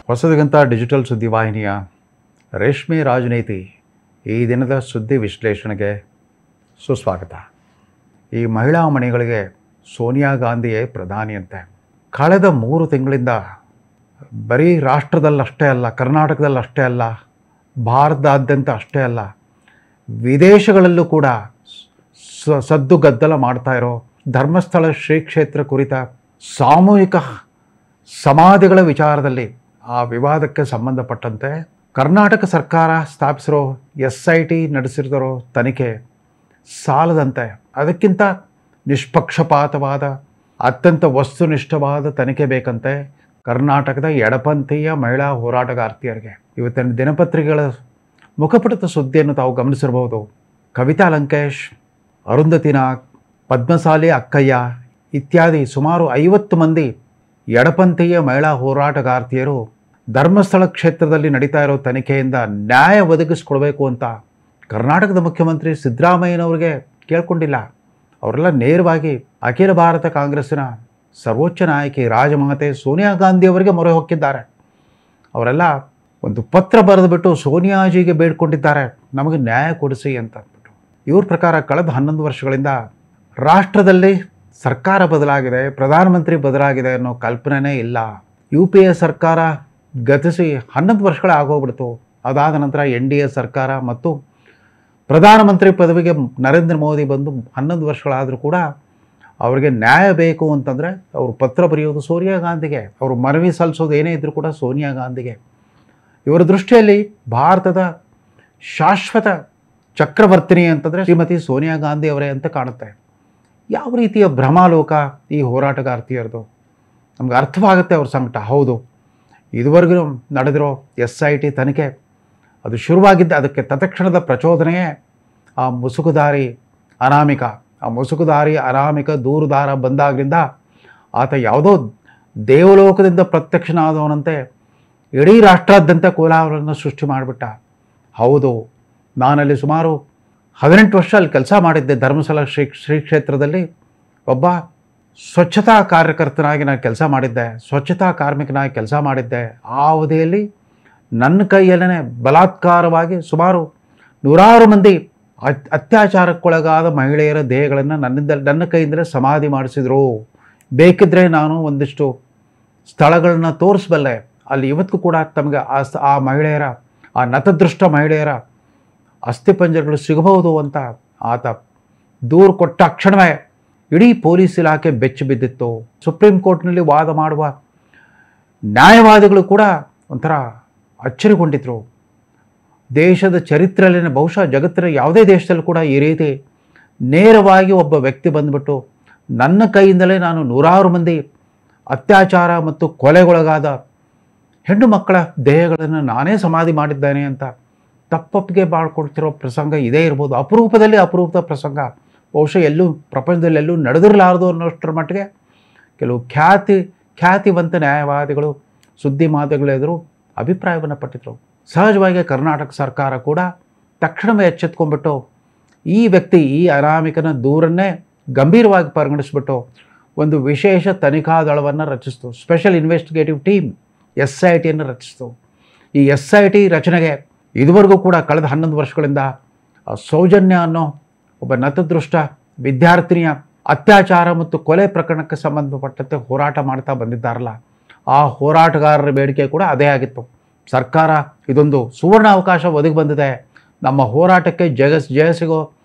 Hosadiganta digital ಸುದ್ದಿವಾಹಿನಿಯ ರೇಷ್ಮೆ ರಾಜನೀತಿ ಈ ದಿನದ ಸುದ್ದಿ ವಿಶ್ಲೇಷಣೆಗೆ ಸುಸ್ವಾಗತ. ಈ ಮಹಿಳಾ ಮಣಿಗಳಿಗೆ ಸೋನಿಯಾ ಗಾಂಧಿಯೇ ಪ್ರಧಾನಿಯಂತೆ. ಕಳೆದ 3 ತಿಂಗಳಿಂದ ಬರೀ ರಾಷ್ಟ್ರದಲ್ಲಷ್ಟೇ ಅಲ್ಲ, ಕರ್ನಾಟಕದಲ್ಲಷ್ಟೇ ಅಲ್ಲ, ಭಾರತದಾದ್ಯಂತ ಅಷ್ಟೇ ಅಲ್ಲ, ವಿದೇಶಗಳಲ್ಲೂ ಕೂಡ ಸದ್ದು ಗದ್ದಲ ಮಾಡ್ತಾ ಇರೋ ಧರ್ಮಸ್ಥಳ ಶ್ರೀ ಕ್ಷೇತ್ರ ಕುರಿತ ಸಾಮೂಹಿಕ ಸಮಾಧಿಗಳ ವಿಚಾರದಲ್ಲಿ ಆ ವಿವಾದಕ್ಕೆ ಸಂಬಂಧಪಟ್ಟಂತೆ ಕರ್ನಾಟಕ ಸರ್ಕಾರ ಸ್ಥಾಪಿಸಿರೋ SIT ನಡೆಸಿರೋ ತನಿಖೆ ಸಾಲದಂತೆ ಅದಕ್ಕಿಂತ ನಿಷ್ಪಕ್ಷಪಾತವಾದ ಅತ್ಯಂತ ವಸ್ತುನಿಷ್ಠವಾದ ತನಿಖೆ ಬೇಕಂತೆ ಕರ್ನಾಟಕದ ಎಡಪಂಥೀಯ ಮಹಿಳಾ ಹೋರಾಟಗಾರ್ತಿಯರಿಗೆ. ಇವತ್ತಿನ ದಿನಪತ್ರಿಕೆಗಳ ಮುಖಪುಟದ ಸುದ್ದಿಯನ್ನು ತಾವು ಗಮನಿಸಿರಬಹುದು. ಕವಿತಾ ಲಂಕೇಶ್, ಅರುಂಧತಿ ನಾಗ್, ಪದ್ಮಸಾಲಿ ಅಕ್ಕಯ್ಯ ಇತ್ಯಾದಿ ಸುಮಾರು 50 ಮಂದಿ ಎಡಪಂಥೀಯ ಮಹಿಳಾ ಹೋರಾಟಗಾರ್ತಿಯರು ಧರ್ಮಸ್ಥಳ ಕ್ಷೇತ್ರದಲ್ಲಿ ನಡೀತಾ ಇರೋ ತನಿಖೆಯಿಂದ ನ್ಯಾಯ ಒದಗಿಸ್ಕೊಡ್ಬೇಕು ಅಂತ ಕರ್ನಾಟಕದ ಮುಖ್ಯಮಂತ್ರಿ ಸಿದ್ದರಾಮಯ್ಯನವ್ರಿಗೆ ಕೇಳ್ಕೊಂಡಿಲ್ಲ. ಅವರೆಲ್ಲ ನೇರವಾಗಿ ಅಖಿಲ ಭಾರತ ಕಾಂಗ್ರೆಸ್ಸಿನ ಸರ್ವೋಚ್ಚ ನಾಯಕಿ ರಾಜಮಾತೆ ಸೋನಿಯಾ ಗಾಂಧಿ ಅವರಿಗೆ ಮೊರೆ ಹೊಕ್ಕಿದ್ದಾರೆ. ಅವರೆಲ್ಲ ಒಂದು ಪತ್ರ ಬರೆದುಬಿಟ್ಟು ಸೋನಿಯಾಜಿಗೆ ಬೇಡ್ಕೊಂಡಿದ್ದಾರೆ, ನಮಗೆ ನ್ಯಾಯ ಕೊಡಿಸಿ ಅಂತ ಅಂದ್ಬಿಟ್ಟು. ಇವ್ರ ಪ್ರಕಾರ ಕಳೆದ 11 ವರ್ಷಗಳಿಂದ ರಾಷ್ಟ್ರದಲ್ಲಿ ಸರ್ಕಾರ ಬದಲಾಗಿದೆ, ಪ್ರಧಾನಮಂತ್ರಿ ಬದಲಾಗಿದೆ ಅನ್ನೋ ಕಲ್ಪನೆನೇ ಇಲ್ಲ. UPA ಸರ್ಕಾರ ಗತಿಸಿ 11 ವರ್ಷಗಳೇ ಆಗೋಗ್ಬಿಡ್ತು. ಅದಾದ ನಂತರ NDA ಸರ್ಕಾರ ಮತ್ತು ಪ್ರಧಾನಮಂತ್ರಿ ಪದವಿಗೆ ನರೇಂದ್ರ ಮೋದಿ ಬಂದು 11 ವರ್ಷಗಳಾದರೂ ಕೂಡ ಅವರಿಗೆ ನ್ಯಾಯ ಬೇಕು ಅಂತಂದರೆ ಅವರು ಪತ್ರ ಬರೆಯೋದು ಸೋನಿಯಾ ಗಾಂಧಿಗೆ, ಅವರು ಮನವಿ ಸಲ್ಲಿಸೋದು ಏನೇ ಇದ್ದರೂ ಕೂಡ ಸೋನಿಯಾ ಗಾಂಧಿಗೆ. ಇವರ ದೃಷ್ಟಿಯಲ್ಲಿ ಭಾರತದ ಶಾಶ್ವತ ಚಕ್ರವರ್ತಿನಿ ಅಂತಂದರೆ ಶ್ರೀಮತಿ ಸೋನಿಯಾ ಗಾಂಧಿ ಅವರೇ ಅಂತ ಕಾಣುತ್ತೆ. ಯಾವ ರೀತಿಯ ಭ್ರಮಾಲೋಕ ಈ ಹೋರಾಟಗಾರ್ತಿಯರದು ನಮ್ಗೆ ಅರ್ಥವಾಗುತ್ತೆ ಅವ್ರ ಸಂಕಟ. ಹೌದು, ಇದುವರೆಗೂ ನಡೆದಿರೋ SIT ತನಿಖೆ ಅದು ಶುರುವಾಗಿದ್ದ ಅದಕ್ಕೆ ತತ್ಕ್ಷಣದ ಪ್ರಚೋದನೆಯೇ ಆ ಮುಸುಕುದಾರಿ ಅನಾಮಿಕ ದೂರುದಾರ ಬಂದಾಗಲಿಂದ ಆತ ಯಾವುದೋ ದೇವಲೋಕದಿಂದ ಪ್ರತ್ಯಕ್ಷನಾದವನಂತೆ ಇಡೀ ರಾಷ್ಟ್ರಾದ್ಯಂತ ಕೋಲಾಹಲವನ್ನು ಸೃಷ್ಟಿ ಮಾಡಿಬಿಟ್ಟ. ಹೌದು, ನಾನಲ್ಲಿ ಸುಮಾರು 18 ವರ್ಷ ಅಲ್ಲಿ ಕೆಲಸ ಮಾಡಿದ್ದೆ. ಧರ್ಮಸ್ಥಳ ಶ್ರೀ ಕ್ಷೇತ್ರದಲ್ಲಿ ಒಬ್ಬ ಸ್ವಚ್ಛತಾ ಕಾರ್ಯಕರ್ತನಾಗಿ ನಾನು ಕೆಲಸ ಮಾಡಿದ್ದೆ, ಸ್ವಚ್ಛತಾ ಕಾರ್ಮಿಕನಾಗಿ ಕೆಲಸ ಮಾಡಿದ್ದೆ. ಆ ಅವಧಿಯಲ್ಲಿ ನನ್ನ ಕೈಯಲ್ಲೇ ಬಲಾತ್ಕಾರವಾಗಿ ಸುಮಾರು 100 ಮಂದಿ ಅತ್ಯಾಚಾರಕ್ಕೊಳಗಾದ ಮಹಿಳೆಯರ ದೇಹಗಳನ್ನು ನನ್ನ ಕೈಯಿಂದಲೇ ಸಮಾಧಿ ಮಾಡಿಸಿದ್ರು. ಬೇಕಿದ್ದರೆ ನಾನು ಒಂದಿಷ್ಟು ಸ್ಥಳಗಳನ್ನ ತೋರಿಸಬಲ್ಲೆ. ಅಲ್ಲಿ ಇವತ್ತಿಗೂ ಕೂಡ ತಮಗೆ ಆ ಮಹಿಳೆಯರ, ಆ ನತದೃಷ್ಟ ಮಹಿಳೆಯರ ಅಸ್ಥಿಪಂಜರಗಳು ಸಿಗಬಹುದು ಅಂತ ಆತ ದೂರು ಕೊಟ್ಟ ಕ್ಷಣವೇ ಇಡೀ ಪೊಲೀಸ್ ಇಲಾಖೆ ಬೆಚ್ಚಿ ಬಿದ್ದಿತ್ತು. ಸುಪ್ರೀಂ ಕೋರ್ಟ್ನಲ್ಲಿ ವಾದ ಮಾಡುವ ನ್ಯಾಯವಾದಿಗಳು ಕೂಡ ಒಂಥರ ಅಚ್ಚರಿಗೊಂಡಿದ್ರು. ದೇಶದ ಚರಿತ್ರೆಯಲ್ಲಿನ ಬಹುಶಃ ಜಗತ್ತಿನ ಯಾವುದೇ ದೇಶದಲ್ಲೂ ಕೂಡ ಈ ರೀತಿ ನೇರವಾಗಿ ಒಬ್ಬ ವ್ಯಕ್ತಿ ಬಂದುಬಿಟ್ಟು ನನ್ನ ಕೈಯಿಂದಲೇ ನಾನು 100 ಮಂದಿ ಅತ್ಯಾಚಾರ ಮತ್ತು ಕೊಲೆಗೊಳಗಾದ ಹೆಣ್ಣು ಮಕ್ಕಳ ದೇಹಗಳನ್ನು ನಾನೇ ಸಮಾಧಿ ಮಾಡಿದ್ದೇನೆ ಅಂತ ತಪ್ಪೊಪ್ಪಿಗೆ ಮಾಡಿಕೊಡ್ತಿರೋ ಪ್ರಸಂಗ ಇದೇ ಇರ್ಬೋದು. ಅಪರೂಪದ ಪ್ರಸಂಗ. ಬಹುಶಃ ಎಲ್ಲೂ ಪ್ರಪಂಚದಲ್ಲಿ ಎಲ್ಲೂ ನಡೆದಿರಲಾರದು ಅನ್ನೋಷ್ಟರ ಮಟ್ಟಿಗೆ ಕೆಲವು ಖ್ಯಾತಿವಂತ ನ್ಯಾಯವಾದಿಗಳು ಸುದ್ದಿ ಮಾಧ್ಯಮಗಳೆದುರು ಅಭಿಪ್ರಾಯವನ್ನು ಪಟ್ಟಿದ್ರು. ಸಹಜವಾಗಿ ಕರ್ನಾಟಕ ಸರ್ಕಾರ ಕೂಡ ತಕ್ಷಣವೇ ಎಚ್ಚೆತ್ಕೊಂಡ್ಬಿಟ್ಟು ಈ ವ್ಯಕ್ತಿ, ಈ ಅನಾಮಿಕನ ದೂರನ್ನೇ ಗಂಭೀರವಾಗಿ ಪರಿಗಣಿಸ್ಬಿಟ್ಟು ಒಂದು ವಿಶೇಷ ತನಿಖಾ ದಳವನ್ನು ರಚಿಸಿತು. ಸ್ಪೆಷಲ್ ಇನ್ವೆಸ್ಟಿಗೇಟಿವ್ ಟೀಮ್ SITಯನ್ನು ರಚಿಸಿತು. ಈ SIT ರಚನೆಗೆ ಇದುವರೆಗೂ ಕೂಡ ಕಳೆದ 11 ವರ್ಷಗಳಿಂದ ಸೌಜನ್ಯ ಅನ್ನೋ ಒಬ್ಬ ನತದೃಷ್ಟ ವಿದ್ಯಾರ್ಥಿನಿಯ ಅತ್ಯಾಚಾರ ಮತ್ತು ಕೊಲೆ ಪ್ರಕರಣಕ್ಕೆ ಸಂಬಂಧಪಟ್ಟಂತೆ ಹೋರಾಟ ಮಾಡ್ತಾ ಬಂದಿದ್ದಾರಲ್ಲ, ಆ ಹೋರಾಟಗಾರರ ಬೇಡಿಕೆ ಕೂಡ ಅದೇ ಆಗಿತ್ತು. ಸರ್ಕಾರ ಇದೊಂದು ಸುವರ್ಣ ಅವಕಾಶ ಒದಗಿ ಬಂದಿದೆ, ನಮ್ಮ ಹೋರಾಟಕ್ಕೆ ಜಯ ಸಿಗೋ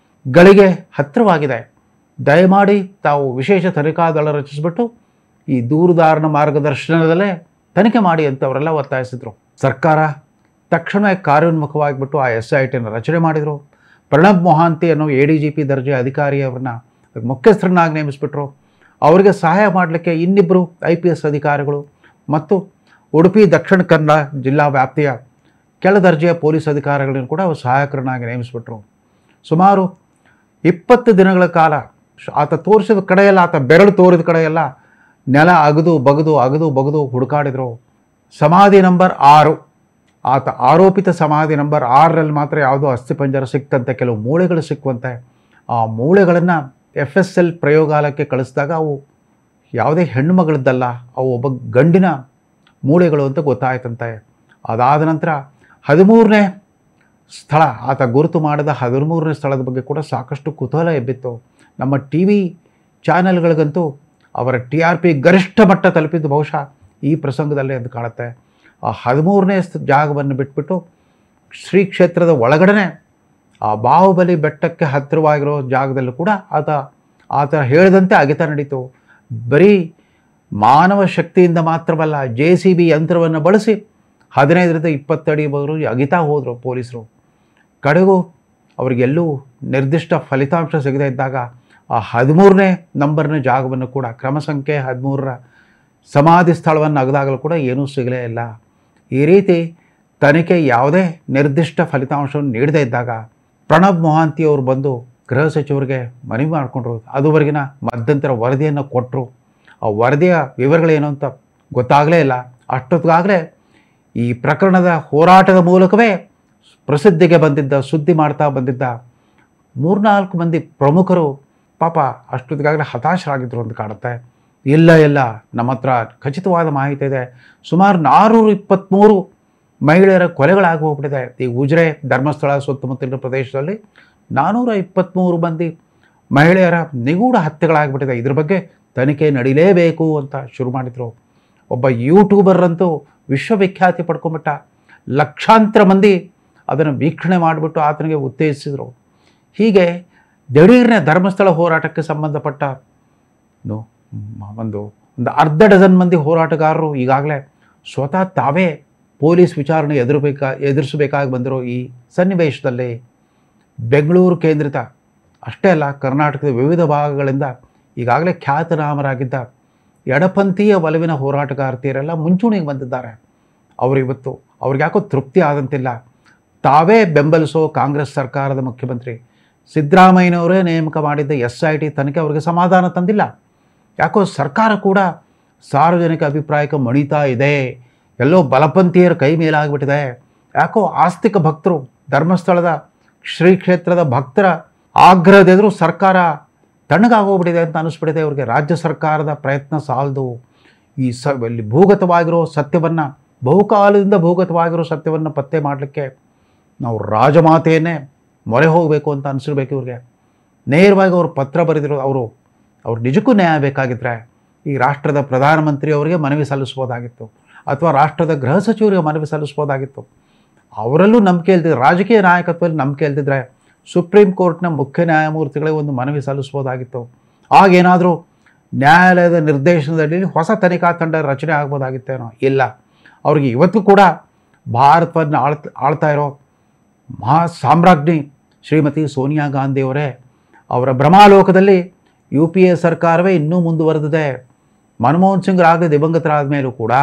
ಗಳಿಗೆ ಹತ್ತಿರವಾಗಿದೆ, ದಯಮಾಡಿ ತಾವು ವಿಶೇಷ ತನಿಖಾ ದಳ ರಚಿಸಿಬಿಟ್ಟು ಈ ದೂರುದಾರನ ಮಾರ್ಗದರ್ಶನದಲ್ಲೇ ತನಿಖೆ ಮಾಡಿ ಅಂತ ಅವರೆಲ್ಲ ಒತ್ತಾಯಿಸಿದ್ರು. ಸರ್ಕಾರ ತಕ್ಷಣ ಕಾರ್ಯೋನ್ಮುಖವಾಗಿಬಿಟ್ಟು ಆ SITಯನ್ನು ರಚನೆ ಮಾಡಿದರು. ಪ್ರಣಬ್ ಮೊಹಾಂತಿ ಅನ್ನೋ ADGP ದರ್ಜೆ ಅಧಿಕಾರಿಯವ್ರನ್ನ ಮುಖ್ಯಸ್ಥರನ್ನಾಗಿ ನೇಮಿಸಿಬಿಟ್ರು. ಅವರಿಗೆ ಸಹಾಯ ಮಾಡಲಿಕ್ಕೆ ಇನ್ನಿಬ್ಬರು IPS ಅಧಿಕಾರಿಗಳು ಮತ್ತು ಉಡುಪಿ ದಕ್ಷಿಣ ಕನ್ನಡ ಜಿಲ್ಲಾ ವ್ಯಾಪ್ತಿಯ ಕೆಳದರ್ಜೆಯ ಪೊಲೀಸ್ ಅಧಿಕಾರಿಗಳನ್ನು ಕೂಡ ಸಹಾಯಕರನ್ನಾಗಿ ನೇಮಿಸಿಬಿಟ್ರು. ಸುಮಾರು 20 ದಿನಗಳ ಕಾಲ ಆತ ತೋರಿಸಿದ ಕಡೆಯೆಲ್ಲ, ಆತ ಬೆರಳು ತೋರಿದ ಕಡೆಯೆಲ್ಲ ನೆಲ ಅಗದು ಬಗದು ಹುಡುಕಾಡಿದರು. ಸಮಾಧಿ ನಂಬರ್ 6, ಆತ ಆರೋಪಿತ ಸಮಾಧಿ ನಂಬರ್ 6ರಲ್ಲಿ ಮಾತ್ರ ಯಾವುದೋ ಅಸ್ಥಿಪಂಜರ ಸಿಕ್ತಂತೆ, ಕೆಲವು ಮೂಳೆಗಳು ಸಿಕ್ಕುವಂತೆ. ಆ ಮೂಳೆಗಳನ್ನು FSL ಪ್ರಯೋಗಾಲಯಕ್ಕೆ ಕಳಿಸಿದಾಗ ಅವು ಯಾವುದೇ ಹೆಣ್ಣು ಮಗಳದ್ದಲ್ಲ, ಅವು ಒಬ್ಬ ಗಂಡಿನ ಮೂಳೆಗಳು ಅಂತ ಗೊತ್ತಾಯ್ತಂತೆ. ಅದಾದ ನಂತರ 13ನೇ ಸ್ಥಳ, ಆತ ಗುರುತು ಮಾಡಿದ 13ನೇ ಸ್ಥಳದ ಬಗ್ಗೆ ಕೂಡ ಸಾಕಷ್ಟು ಕುತೂಹಲ ಎಬ್ಬಿತ್ತು. ನಮ್ಮ ಟಿ ವಿ ಚಾನೆಲ್ಗಳಿಗಂತೂ ಅವರ TRP ಗರಿಷ್ಠ ಮಟ್ಟ ತಲುಪಿದ್ದು ಬಹುಶಃ ಈ ಪ್ರಸಂಗದಲ್ಲೇ ಅಂತ ಕಾಣುತ್ತೆ. ಆ 13ನೇ ಜಾಗವನ್ನು ಬಿಟ್ಬಿಟ್ಟು ಶ್ರೀ ಕ್ಷೇತ್ರದ ಒಳಗಡೆ ಆ ಬಾಹುಬಲಿ ಬೆಟ್ಟಕ್ಕೆ ಹತ್ತಿರವಾಗಿರೋ ಜಾಗದಲ್ಲೂ ಕೂಡ ಆತ ಹೇಳಿದಂತೆ ಅಗೆತ ನಡೀತು. ಬರೀ ಮಾನವ ಶಕ್ತಿಯಿಂದ ಮಾತ್ರವಲ್ಲ, JCB ಯಂತ್ರವನ್ನು ಬಳಸಿ 15ರಿಂದ 20 ಅಡಿವರೆಗೂ ಅಗಿತಾ ಹೋದರು ಪೊಲೀಸರು. ಕಡೆಗೂ ಅವರಿಗೆಲ್ಲೂ ನಿರ್ದಿಷ್ಟ ಫಲಿತಾಂಶ ಸಿಗದೇ ಇದ್ದಾಗ ಆ 13ನೇ ನಂಬರ್ನ ಜಾಗವನ್ನು ಕೂಡ, ಕ್ರಮ ಸಂಖ್ಯೆ 13ರ ಸಮಾಧಿ ಸ್ಥಳವನ್ನು ಅಗದಾಗಲೂ ಕೂಡ ಏನೂ ಸಿಗಲೇ ಇಲ್ಲ. ಈ ರೀತಿ ತನಿಖೆ ಯಾವುದೇ ನಿರ್ದಿಷ್ಟ ಫಲಿತಾಂಶವನ್ನು ನೀಡದೇ ಇದ್ದಾಗ ಪ್ರಣಬ್ ಮೊಹಾಂತಿ ಅವರು ಬಂದು ಗೃಹ ಸಚಿವರಿಗೆ ಮನವಿ ಮಾಡಿಕೊಂಡ್ರು. ಅದುವರೆಗಿನ ಮಧ್ಯಂತರ ವರದಿಯನ್ನು ಕೊಟ್ಟರು. ಆ ವರದಿಯ ವಿವರಗಳೇನು ಅಂತ ಗೊತ್ತಾಗಲೇ ಇಲ್ಲ. ಅಷ್ಟೊತ್ತಿಗಾಗಲೇ ಈ ಪ್ರಕರಣದ ಹೋರಾಟದ ಮೂಲಕವೇ ಪ್ರಸಿದ್ಧಿಗೆ ಬಂದಿದ್ದ, ಸುದ್ದಿ ಮಾಡ್ತಾ ಬಂದಿದ್ದ 3-4 ಮಂದಿ ಪ್ರಮುಖರು ಪಾಪ ಅಷ್ಟೊತ್ತಿಗಾಗಲೇ ಹತಾಶರಾಗಿದ್ದರು ಅಂತ ಕಾಣುತ್ತೆ. ಇಲ್ಲ, ನಮ್ಮ ಹತ್ರ ಖಚಿತವಾದ ಮಾಹಿತಿ ಇದೆ, ಸುಮಾರು 423 ಮಹಿಳೆಯರ ಕೊಲೆಗಳಾಗಿ ಹೋಗ್ಬಿಟ್ಟಿದೆ. ಈ ಉಜಿರೆ, ಧರ್ಮಸ್ಥಳ ಸುತ್ತಮುತ್ತಲಿನ ಪ್ರದೇಶದಲ್ಲಿ 423 ಮಂದಿ ಮಹಿಳೆಯರ ನಿಗೂಢ ಹತ್ಯೆಗಳಾಗಿಬಿಟ್ಟಿದೆ. ಇದ್ರ ಬಗ್ಗೆ ತನಿಖೆ ನಡೀಲೇಬೇಕು ಅಂತ ಶುರು ಮಾಡಿದರು. ಒಬ್ಬ ಯೂಟ್ಯೂಬರ್ ಅಂತೂ ವಿಶ್ವವಿಖ್ಯಾತಿ ಪಡ್ಕೊಂಬಿಟ್ಟ. ಲಕ್ಷಾಂತರ ಮಂದಿ ಅದನ್ನು ವೀಕ್ಷಣೆ ಮಾಡಿಬಿಟ್ಟು ಆತನಿಗೆ ಉತ್ತೇಜಿಸಿದರು. ಹೀಗೆ ದಿಢೀರ್ನೆ ಧರ್ಮಸ್ಥಳ ಹೋರಾಟಕ್ಕೆ ಸಂಬಂಧಪಟ್ಟ ಒಂದು ಅರ್ಧ ಡಜನ್ ಮಂದಿ ಹೋರಾಟಗಾರರು ಈಗಾಗಲೇ ಸ್ವತಃ ತಾವೇ ಪೊಲೀಸ್ ವಿಚಾರಣೆ ಎದುರಿಸಬೇಕಾಗಿ ಬಂದಿರೋ ಈ ಸನ್ನಿವೇಶದಲ್ಲಿ ಬೆಂಗಳೂರು ಕೇಂದ್ರಿತ ಅಷ್ಟೇ ಅಲ್ಲ, ಕರ್ನಾಟಕದ ವಿವಿಧ ಭಾಗಗಳಿಂದ ಈಗಾಗಲೇ ಖ್ಯಾತನಾಮರಾಗಿದ್ದ ಎಡಪಂಥೀಯ ಒಲವಿನ ಹೋರಾಟಗಾರ್ತಿಯರೆಲ್ಲ ಮುಂಚೂಣಿಗೆ ಬಂದಿದ್ದಾರೆ. ಅವರಿವತ್ತು ಅವ್ರಿಗೆ ಯಾಕೋ ತೃಪ್ತಿ ಆದಂತಿಲ್ಲ. ತಾವೇ ಬೆಂಬಲಿಸೋ ಕಾಂಗ್ರೆಸ್ ಸರ್ಕಾರದ ಮುಖ್ಯಮಂತ್ರಿ ಸಿದ್ದರಾಮಯ್ಯನವರೇ ನೇಮಕ ಮಾಡಿದ್ದ SIT ತನಿಖೆ ಅವರಿಗೆ ಸಮಾಧಾನ ತಂದಿಲ್ಲ. ಯಾಕೋ ಸರ್ಕಾರ ಕೂಡ ಸಾರ್ವಜನಿಕ ಅಭಿಪ್ರಾಯಕ್ಕೆ ಮಣಿತಾ ಇದೆ, ಎಲ್ಲೋ ಬಲಪಂಥೀಯರ ಕೈ ಮೇಲಾಗಿಬಿಟ್ಟಿದೆ. ಯಾಕೋ ಆಸ್ತಿಕ ಭಕ್ತರು, ಧರ್ಮಸ್ಥಳದ ಶ್ರೀ ಕ್ಷೇತ್ರದ ಭಕ್ತರ ಆಗ್ರಹದೆದುರು ಸರ್ಕಾರ ತಣ್ಣಗಾಗೋಗ್ಬಿಟ್ಟಿದೆ ಅಂತ ಅನಿಸ್ಬಿಟ್ಟಿದೆ ಅವ್ರಿಗೆ. ರಾಜ್ಯ ಸರ್ಕಾರದ ಪ್ರಯತ್ನ ಸಾಲದು. ಇಲ್ಲಿ ಭೂಗತವಾಗಿರೋ ಸತ್ಯವನ್ನು, ಬಹುಕಾಲದಿಂದ ಭೂಗತವಾಗಿರೋ ಸತ್ಯವನ್ನು ಪತ್ತೆ ಮಾಡಲಿಕ್ಕೆ ನಾವು ರಾಜಮಾತೆಯನ್ನೇ ಮೊರೆ ಹೋಗಬೇಕು ಅಂತ ಅನಿಸಿರ್ಬೇಕು ಇವ್ರಿಗೆ. ನೇರವಾಗಿ ಅವರು ಪತ್ರ ಬರೆದಿರೋ ಅವ್ರು ನಿಜಕ್ಕೂ ನ್ಯಾಯ ಬೇಕಾಗಿದ್ದರೆ ಈ ರಾಷ್ಟ್ರದ ಪ್ರಧಾನಮಂತ್ರಿ ಅವರಿಗೆ ಮನವಿ ಸಲ್ಲಿಸ್ಬೋದಾಗಿತ್ತು, ಅಥವಾ ರಾಷ್ಟ್ರದ ಗೃಹ ಸಚಿವರಿಗೆ ಮನವಿ ಸಲ್ಲಿಸ್ಬೋದಾಗಿತ್ತು. ಅವರಲ್ಲೂ ನಂಬಿಕೆ ಇಲ್ದಿದ್ರೆ, ರಾಜಕೀಯ ನಾಯಕತ್ವದಲ್ಲಿ ನಂಬಿಕೆ ಇಲ್ದಿದ್ರೆ ಸುಪ್ರೀಂ ಕೋರ್ಟ್ನ ಮುಖ್ಯ ನ್ಯಾಯಮೂರ್ತಿಗಳಿಗೆ ಒಂದು ಮನವಿ ಸಲ್ಲಿಸ್ಬೋದಾಗಿತ್ತು. ಆಗೇನಾದರೂ ನ್ಯಾಯಾಲಯದ ನಿರ್ದೇಶನದಲ್ಲಿ ಹೊಸ ತನಿಖಾ ತಂಡ ರಚನೆ ಆಗ್ಬೋದಾಗಿತ್ತೇನೋ. ಇಲ್ಲ, ಅವ್ರಿಗೆ ಇವತ್ತು ಕೂಡ ಭಾರತವನ್ನು ಆಳ್ತಾ ಇರೋ ಮಹಾ ಸಾಮ್ರಾಜ್ಞಿ ಶ್ರೀಮತಿ ಸೋನಿಯಾ ಗಾಂಧಿಯವರೇ, ಅವರ ಭ್ರಮಾಲೋಕದಲ್ಲಿ UPA ಸರ್ಕಾರವೇ ಇನ್ನೂ ಮುಂದುವರೆದಿದೆ. ಮನಮೋಹನ್ ಸಿಂಗ್ರಾಗಲಿ ದಿವಂಗತರಾದ ಮೇಲೂ ಕೂಡ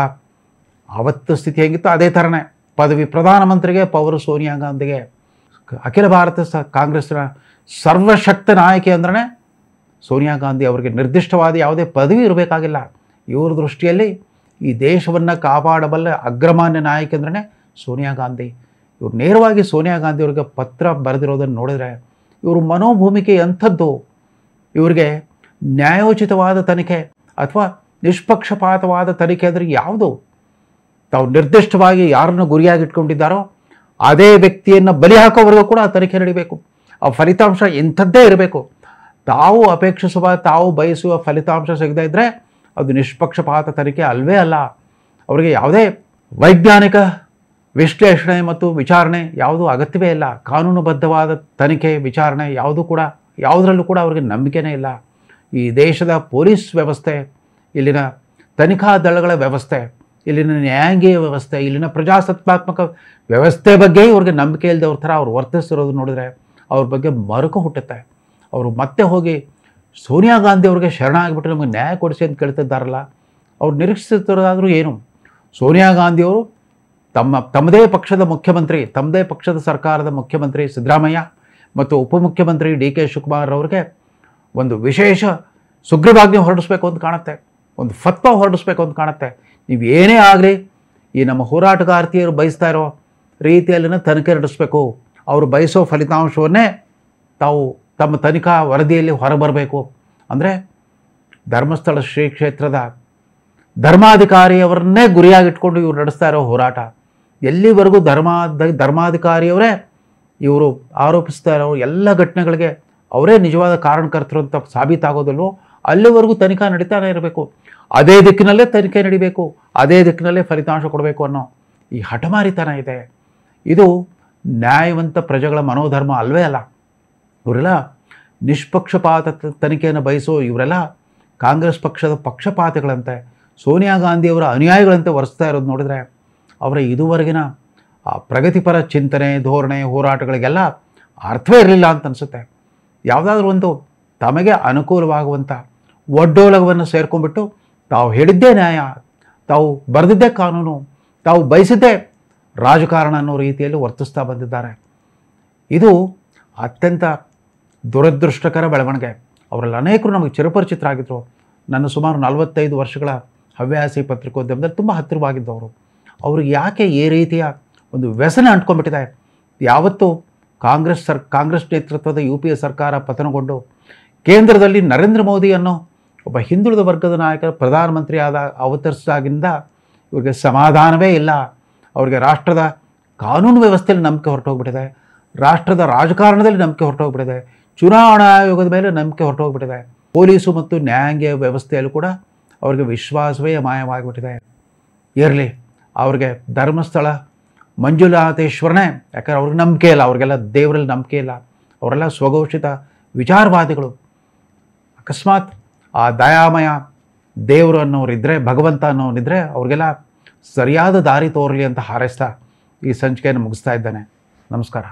ಅವತ್ತು ಸ್ಥಿತಿ ಹೇಗಿತ್ತು ಅದೇ ಥರನೇ ಪದವಿ. ಪ್ರಧಾನಮಂತ್ರಿಗೆ ಪವರು ಸೋನಿಯಾ ಗಾಂಧಿಗೆ. ಅಖಿಲ ಭಾರತ ಕಾಂಗ್ರೆಸ್ನ ಸರ್ವಶಕ್ತ ನಾಯಕಿ ಅಂದ್ರೆ ಸೋನಿಯಾ ಗಾಂಧಿ. ಅವರಿಗೆ ನಿರ್ದಿಷ್ಟವಾದ ಯಾವುದೇ ಪದವಿ ಇರಬೇಕಾಗಿಲ್ಲ. ಇವ್ರ ದೃಷ್ಟಿಯಲ್ಲಿ ಈ ದೇಶವನ್ನು ಕಾಪಾಡಬಲ್ಲ ಅಗ್ರಮಾನ್ಯ ನಾಯಕಿ ಅಂದ್ರೆ ಸೋನಿಯಾ ಗಾಂಧಿ. ಇವ್ರು ನೇರವಾಗಿ ಸೋನಿಯಾ ಗಾಂಧಿ ಅವ್ರಿಗೆ ಪತ್ರ ಬರೆದಿರೋದನ್ನು ನೋಡಿದರೆ ಇವರು ಮನೋಭೂಮಿಕೆ ಎಂಥದ್ದು, ಇವರಿಗೆ ನ್ಯಾಯೋಚಿತವಾದ ತನಿಖೆ ಅಥವಾ ನಿಷ್ಪಕ್ಷಪಾತವಾದ ತನಿಖೆ ಅಂದರೆ ಯಾವುದು? ತಾವು ನಿರ್ದಿಷ್ಟವಾಗಿ ಯಾರನ್ನು ಗುರಿಯಾಗಿಟ್ಕೊಂಡಿದ್ದಾರೋ ಅದೇ ವ್ಯಕ್ತಿಯನ್ನು ಬಲಿ ಹಾಕೋವರೆಗೂ ಕೂಡ ಆ ತನಿಖೆ ನಡೀಬೇಕು. ಆ ಫಲಿತಾಂಶ ಇಂಥದ್ದೇ ಇರಬೇಕು. ತಾವು ಅಪೇಕ್ಷಿಸುವ, ತಾವು ಬಯಸುವ ಫಲಿತಾಂಶ ಸಿಗದೇ ಇದ್ದರೆ ಅದು ನಿಷ್ಪಕ್ಷಪಾತ ತನಿಖೆ ಅಲ್ವೇ ಅಲ್ಲ. ಅವರಿಗೆ ಯಾವುದೇ ವೈಜ್ಞಾನಿಕ ವಿಶ್ಲೇಷಣೆ ಮತ್ತು ವಿಚಾರಣೆ ಯಾವುದೂ ಅಗತ್ಯವೇ ಇಲ್ಲ. ಕಾನೂನುಬದ್ಧವಾದ ತನಿಖೆ, ವಿಚಾರಣೆ ಯಾವುದರಲ್ಲೂ ಕೂಡ ಅವರಿಗೆ ನಂಬಿಕೆನೇ ಇಲ್ಲ. ಈ ದೇಶದ ಪೊಲೀಸ್ ವ್ಯವಸ್ಥೆ, ಇಲ್ಲಿನ ತನಿಖಾ ದಳಗಳ ವ್ಯವಸ್ಥೆ, ಇಲ್ಲಿನ ನ್ಯಾಯಾಂಗೀಯ ವ್ಯವಸ್ಥೆ, ಇಲ್ಲಿನ ಪ್ರಜಾಸತ್ತಾತ್ಮಕ ವ್ಯವಸ್ಥೆ ಬಗ್ಗೆ ಇವ್ರಿಗೆ ನಂಬಿಕೆ ಇಲ್ಲದವ್ರ ಥರ ಅವ್ರು ವರ್ತಿಸ್ತಿರೋದು ನೋಡಿದ್ರೆ ಅವ್ರ ಬಗ್ಗೆ ಮರುಕು ಹುಟ್ಟುತ್ತೆ. ಅವರು ಮತ್ತೆ ಹೋಗಿ ಸೋನಿಯಾ ಗಾಂಧಿ ಅವ್ರಿಗೆ ಶರಣಾಗಿಬಿಟ್ಟು ನಮಗೆ ನ್ಯಾಯ ಕೊಡಿಸಿ ಅಂತ ಕೇಳ್ತಿದ್ದಾರಲ್ಲ, ಅವ್ರು ನಿರೀಕ್ಷಿಸ್ತಿರೋದಾದರೂ ಏನು? ಸೋನಿಯಾ ಗಾಂಧಿಯವರು ತಮ್ಮದೇ ಪಕ್ಷದ ಮುಖ್ಯಮಂತ್ರಿ, ತಮ್ಮದೇ ಪಕ್ಷದ ಸರ್ಕಾರದ ಮುಖ್ಯಮಂತ್ರಿ ಸಿದ್ದರಾಮಯ್ಯ ಮತ್ತು ಉಪಮುಖ್ಯಮಂತ್ರಿ DK ಶಿವಕುಮಾರ್ ಅವರಿಗೆ ಒಂದು ವಿಶೇಷ ಸುಗ್ರೀವಾಜ್ಞೆ ಹೊರಡಿಸ್ಬೇಕು ಅಂತ ಕಾಣುತ್ತೆ, ಒಂದು ಫತ್ವಾ ಹೊರಡಿಸ್ಬೇಕು ಅಂತ ಕಾಣುತ್ತೆ. ನೀವು ಏನೇ ಆಗಲಿ ಈ ನಮ್ಮ ಹೋರಾಟಗಾರ್ತಿಯರು ಬಯಸ್ತಾ ಇರೋ ರೀತಿಯಲ್ಲಿನ ತನಿಖೆ ನಡೆಸಬೇಕು. ಅವರು ಬಯಸೋ ಫಲಿತಾಂಶವನ್ನೇ ತಾವು ತಮ್ಮ ತನಿಖಾ ವರದಿಯಲ್ಲಿ ಹೊರಬರಬೇಕು. ಅಂದರೆ ಧರ್ಮಸ್ಥಳ ಶ್ರೀ ಕ್ಷೇತ್ರದ ಧರ್ಮಾಧಿಕಾರಿಯವರನ್ನೇ ಗುರಿಯಾಗಿಟ್ಕೊಂಡು ಇವ್ರು ನಡೆಸ್ತಾ ಇರೋ ಹೋರಾಟ. ಎಲ್ಲಿವರೆಗೂ ಧರ್ಮಾಧಿಕಾರಿಯವರೇ ಇವರು ಆರೋಪಿಸ್ತಾ ಇರೋ ಎಲ್ಲ ಘಟನೆಗಳಿಗೆ ಅವರೇ ನಿಜವಾದ ಕಾರಣಕರ್ತರು ಅಂತ ಸಾಬೀತಾಗೋದಲ್ವೋ ಅಲ್ಲಿವರೆಗೂ ತನಿಖೆ ನಡೀತಾನೆ ಇರಬೇಕು. ಅದೇ ದಿಕ್ಕಿನಲ್ಲೇ ತನಿಖೆ ನಡಿಬೇಕು, ಅದೇ ದಿಕ್ಕಿನಲ್ಲೇ ಫಲಿತಾಂಶ ಕೊಡಬೇಕು ಅನ್ನೋ ಈ ಹಠಮಾರಿತನ ಇದೆ. ಇದು ನ್ಯಾಯವಂತ ಪ್ರಜೆಗಳ ಮನೋಧರ್ಮ ಅಲ್ವೇ ಅಲ್ಲ. ಇವರೆಲ್ಲ ನಿಷ್ಪಕ್ಷಪಾತ ತನಿಖೆಯನ್ನು ಬಯಸೋ ಇವರೆಲ್ಲ ಕಾಂಗ್ರೆಸ್ ಪಕ್ಷದ ಪಕ್ಷಪಾತಿಗಳಂತೆ, ಸೋನಿಯಾ ಗಾಂಧಿಯವರ ಅನುಯಾಯಿಗಳಂತೆ ವರ್ತಿಸ್ತಾ ಇರೋದು ನೋಡಿದ್ರೆ ಅವರ ಇದುವರೆಗಿನ ಪ್ರಗತಿಪರ ಚಿಂತನೆ, ಧೋರಣೆ, ಹೋರಾಟಗಳಿಗೆಲ್ಲ ಅರ್ಥವೇ ಇರಲಿಲ್ಲ ಅಂತ ಅನಿಸುತ್ತೆ. ಯಾವುದಾದ್ರೂ ಒಂದು ತಮಗೆ ಅನುಕೂಲವಾಗುವಂಥ ಒಡ್ಡೋಲಗವನ್ನು ಸೇರ್ಕೊಂಡ್ಬಿಟ್ಟು ತಾವು ಹೇಳಿದ್ದೇ ನ್ಯಾಯ, ತಾವು ಬರೆದಿದ್ದೇ ಕಾನೂನು, ತಾವು ಬಯಸಿದ್ದೇ ರಾಜಕಾರಣ ಅನ್ನೋ ರೀತಿಯಲ್ಲಿ ವರ್ತಿಸ್ತಾ ಬಂದಿದ್ದಾರೆ. ಇದು ಅತ್ಯಂತ ದುರದೃಷ್ಟಕರ ಬೆಳವಣಿಗೆ. ಅವರಲ್ಲಿ ಅನೇಕರು ನಮಗೆ ಚಿರಪರಿಚಿತರಾಗಿದ್ದರು. ನನ್ನ ಸುಮಾರು 45 ವರ್ಷಗಳ ಹವ್ಯಾಸಿ ಪತ್ರಿಕೋದ್ಯಮದಲ್ಲಿ ತುಂಬ ಹತ್ತಿರವಾಗಿದ್ದವರು. ಅವ್ರಿಗೆ ಯಾಕೆ ಈ ರೀತಿಯ ಒಂದು ವ್ಯಸನ ಅಂಟ್ಕೊಂಡ್ಬಿಟ್ಟಿದೆ? ಯಾವತ್ತು ಕಾಂಗ್ರೆಸ್ ನೇತೃತ್ವದ UPA ಸರ್ಕಾರ ಪತನಗೊಂಡು ಕೇಂದ್ರದಲ್ಲಿ ನರೇಂದ್ರ ಮೋದಿ ಅನ್ನೋ ಒಬ್ಬ ಹಿಂದುಳಿದ ವರ್ಗದ ನಾಯಕ ಪ್ರಧಾನಮಂತ್ರಿ ಅವತರಿಸಿದಾಗಿಂದ ಇವ್ರಿಗೆ ಸಮಾಧಾನವೇ ಇಲ್ಲ. ಅವ್ರಿಗೆ ರಾಷ್ಟ್ರದ ಕಾನೂನು ವ್ಯವಸ್ಥೆಯಲ್ಲಿ ನಂಬಿಕೆ ಹೊರಟೋಗ್ಬಿಟ್ಟಿದೆ, ರಾಷ್ಟ್ರದ ರಾಜಕಾರಣದಲ್ಲಿ ನಂಬಿಕೆ ಹೊರಟೋಗ್ಬಿಟ್ಟಿದೆ, ಚುನಾವಣಾ ಆಯೋಗದ ಮೇಲೆ ನಂಬಿಕೆ ಹೊರಟೋಗ್ಬಿಟ್ಟಿದೆ, ಪೊಲೀಸು ಮತ್ತು ನ್ಯಾಯಾಂಗ ವ್ಯವಸ್ಥೆಯಲ್ಲೂ ಕೂಡ ಅವ್ರಿಗೆ ವಿಶ್ವಾಸವೇ ಮಾಯವಾಗಿಬಿಟ್ಟಿದೆ. ಇರಲಿ, ಅವ್ರಿಗೆ ಧರ್ಮಸ್ಥಳ ಮಂಜುನಾಥೇಶ್ವರನೇ, ಯಾಕಂದ್ರೆ ಅವ್ರಿಗೆ ನಂಬಿಕೆ ಇಲ್ಲ, ಅವ್ರಿಗೆಲ್ಲ ದೇವರಲ್ಲಿ ನಂಬಿಕೆ ಇಲ್ಲ, ಅವರೆಲ್ಲ ಸ್ವಘೋಷಿತ ವಿಚಾರವಾದಿಗಳು. ಅಕಸ್ಮಾತ್ ಆ ದಯಾಮಯ ದೇವರು ಅನ್ನೋರಿದ್ದರೆ, ಭಗವಂತ ಅನ್ನೋನಿದ್ದರೆ ಅವ್ರಿಗೆಲ್ಲ ಸರಿಯಾದ ದಾರಿ ತೋರಲಿ ಅಂತ ಹಾರೈಸ್ತಾ ಈ ಸಂಚಿಕೆಯನ್ನು ಮುಗಿಸ್ತಾ ಇದ್ದೇನೆ. ನಮಸ್ಕಾರ.